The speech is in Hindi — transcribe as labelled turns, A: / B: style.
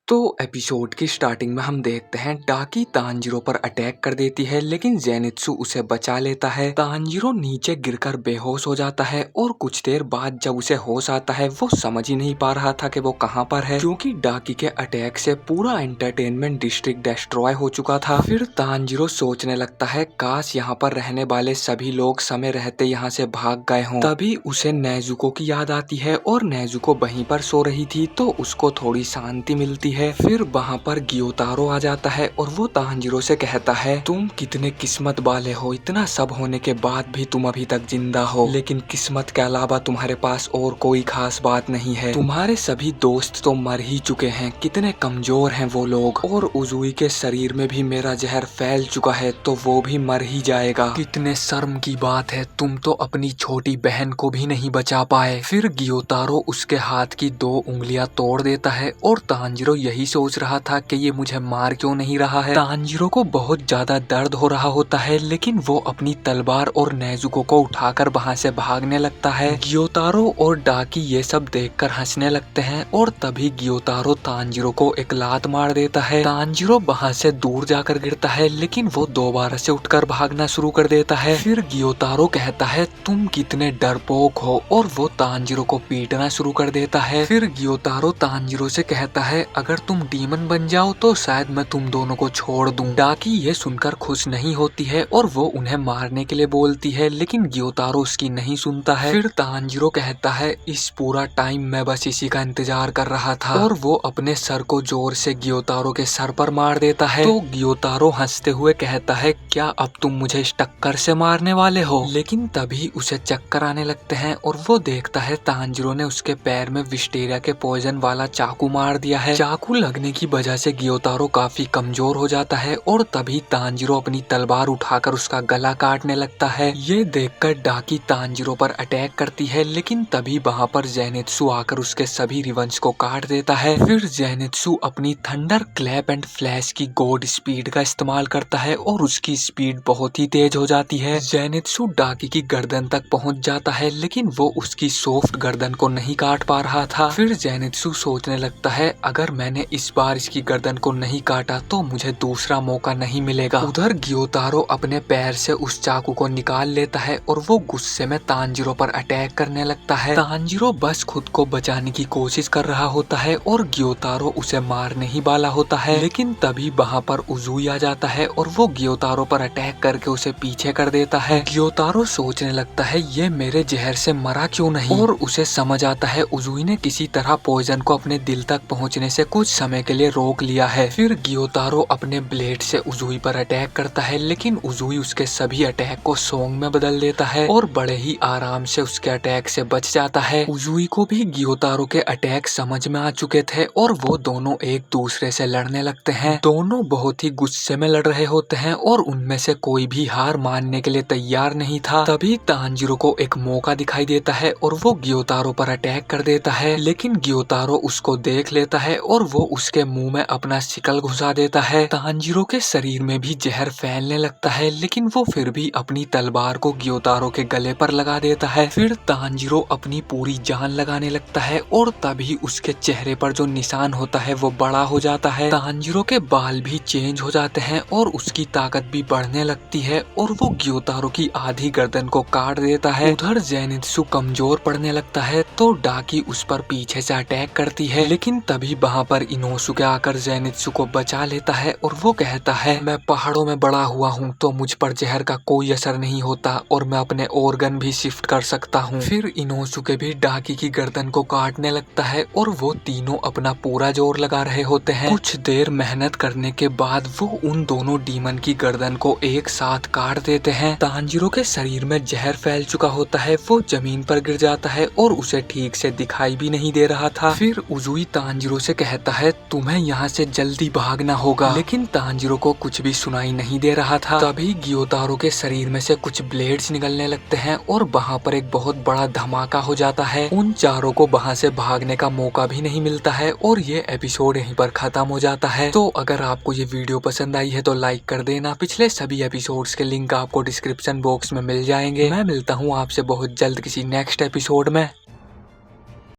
A: तो एपिसोड की स्टार्टिंग में हम देखते हैं डाकी तांजीरो पर अटैक कर देती है, लेकिन जेनित्सु उसे बचा लेता है। तांजीरो नीचे गिरकर बेहोश हो जाता है और कुछ देर बाद जब उसे होश आता है वो समझ ही नहीं पा रहा था कि वो कहाँ पर है, क्योंकि डाकी के अटैक से पूरा एंटरटेनमेंट डिस्ट्रिक्ट डिस्ट्रॉय हो चुका था। फिर तांजीरो सोचने लगता है काश यहाँ पर रहने वाले सभी लोग समय रहते यहाँ से भाग गए हों। तभी उसे नेजुको की याद आती है और नेजुको वहीं पर सो रही थी, तो उसको थोड़ी शांति मिलती है। फिर वहाँ पर गियोतारो आ जाता है और वो तांजीरो से कहता है तुम कितने किस्मत वाले हो, इतना सब होने के बाद भी तुम अभी तक जिंदा हो, लेकिन किस्मत के अलावा तुम्हारे पास और कोई खास बात नहीं है। तुम्हारे सभी दोस्त तो मर ही चुके हैं, कितने कमजोर हैं वो लोग, और उजुई के शरीर में भी मेरा जहर फैल चुका है तो वो भी मर ही जाएगा। कितने शर्म की बात है, तुम तो अपनी छोटी बहन को भी नहीं बचा पाए। फिर गियोतारो उसके हाथ की 2 उंगलियां तोड़ देता है और तांजीरो यही सोच रहा था कि ये मुझे मार क्यों नहीं रहा है। तांजीरो को बहुत ज्यादा दर्द हो रहा होता है, लेकिन वो अपनी तलवार और नेजुको को उठाकर वहाँ से भागने लगता है। गियोतारो और डाकी ये सब देखकर हंसने लगते हैं और तभी गियोतारो तांजीरो को एक लात मार देता है। तांजीरो वहाँ से दूर जाकर गिरता है, लेकिन वो दोबारा से उठकर भागना शुरू कर देता है। फिर गियोतारो कहता है तुम कितने डरपोक हो, और वो तांजीरो को पीटना शुरू कर देता है। फिर गियोतारो तांजीरो से कहता है अगर तुम डीमन बन जाओ तो शायद मैं तुम दोनों को छोड़ दूं। डाकी ये सुनकर खुश नहीं होती है और वो उन्हें मारने के लिए बोलती है, लेकिन गियोतारो उसकी नहीं सुनता है। फिर तांजीरो कहता है इस पूरा टाइम मैं बस इसी का इंतजार कर रहा था, और वो अपने सर को जोर से गियोतारो के सर पर मार देता है। तो गियोतारो हंसते हुए कहता है क्या अब तुम मुझे इस टक्कर से मारने वाले हो, लेकिन तभी उसे चक्कर आने लगते हैं और वो देखता है तांजीरो ने उसके पैर में विस्टेरिया के पॉइजन वाला चाकू मार दिया है। चाकू लगने की वजह से गियोतारो काफी कमजोर हो जाता है और तभी तांजीरो अपनी तलवार उठाकर उसका गला काटने लगता है। ये देखकर डाकी तांजीरो पर अटैक करती है, लेकिन तभी वहाँ पर जेनित्सु आकर उसके सभी रिवंश को काट देता है। फिर जेनित्सु अपनी थंडर क्लैप एंड फ्लैश की गॉड स्पीड का इस्तेमाल करता है और उसकी स्पीड बहुत ही तेज हो जाती है। जेनित्सु डाकी की गर्दन तक पहुँच जाता है, लेकिन वो उसकी सॉफ्ट गर्दन को नहीं काट पा रहा था। फिर जेनित्सु सोचने लगता है अगर मैंने इस बार इसकी गर्दन को नहीं काटा तो मुझे दूसरा मौका नहीं मिलेगा। उधर गियोतारो अपने पैर से उस चाकू को निकाल लेता है और वो गुस्से में तांजीरो पर अटैक करने लगता है। तांजीरो बस खुद को बचाने की कोशिश कर रहा होता है और गियोतारो उसे मारने ही वाला होता है, लेकिन तभी वहाँ पर उजुई आ जाता है और वो गियोतारो पर अटैक करके उसे पीछे कर देता है। गियोतारो सोचने लगता है ये मेरे जहर से मरा क्यों नहीं, और उसे समझ आता है उजुई ने किसी तरह पॉइजन को अपने दिल तक पहुँचने से कुछ समय के लिए रोक लिया है। फिर गियोतारो अपने ब्लेड से उजुई पर अटैक करता है, लेकिन उजुई उसके सभी अटैक को सॉन्ग में बदल देता है और बड़े ही आराम से उसके अटैक से बच जाता है। उजुई को भी गियोतारो के अटैक समझ में आ चुके थे और वो दोनों एक दूसरे से लड़ने लगते हैं। दोनों बहुत ही गुस्से में लड़ रहे होते हैं और उनमें से कोई भी हार मानने के लिए तैयार नहीं था। तभी तांजीरो को एक मौका दिखाई देता है और वो गियोतारो पर अटैक कर देता है, लेकिन गियोतारो उसको देख लेता है और वो उसके मुंह में अपना शिकल घुसा देता है। तांजीरो के शरीर में भी जहर फैलने लगता है, लेकिन वो फिर भी अपनी तलवार को गियोतारो के गले पर लगा देता है। फिर तांजीरो अपनी पूरी जान लगाने लगता है और तभी उसके चेहरे पर जो निशान होता है वो बड़ा हो जाता है। तांजीरो के बाल भी चेंज हो जाते हैं और उसकी ताकत भी बढ़ने लगती है और वो गियोतारो की आधी गर्दन को काट देता है। उधर जेनित्सु कमजोर पड़ने लगता है तो डाकी उस पर पीछे से अटैक करती है, लेकिन तभी वहाँ पर इनोसुके आकर जेनित्सु को बचा लेता है और वो कहता है मैं पहाड़ों में बड़ा हुआ हूँ तो मुझ पर जहर का कोई असर नहीं होता और मैं अपने ऑर्गन भी शिफ्ट कर सकता हूँ। फिर इनोसुके भी डाकी की गर्दन को काटने लगता है और वो तीनों अपना पूरा जोर लगा रहे होते हैं। कुछ देर मेहनत करने के बाद वो उन दोनों डीमन की गर्दन को एक साथ काट देते हैं। तांजीरो के शरीर में जहर फैल चुका होता है, वो जमीन पर गिर जाता है और उसे ठीक से दिखाई भी नहीं दे रहा था। फिर उजुई तांजीरो से कहता है तुम्हें यहाँ से जल्दी भागना होगा, लेकिन तांजीरो को कुछ भी सुनाई नहीं दे रहा था। तभी गियोतारो के शरीर में से कुछ ब्लेड्स निकलने लगते हैं और वहाँ पर एक बहुत बड़ा धमाका हो जाता है। उन चारों को वहाँ से भागने का मौका भी नहीं मिलता है और ये एपिसोड यहीं पर खत्म हो जाता है। तो अगर आपको ये वीडियो पसंद आई है तो लाइक कर देना। पिछले सभी एपिसोड्स के लिंक आपको डिस्क्रिप्शन बॉक्स में मिल जाएंगे। मैं मिलता हूँ आपसे बहुत जल्द किसी नेक्स्ट एपिसोड में।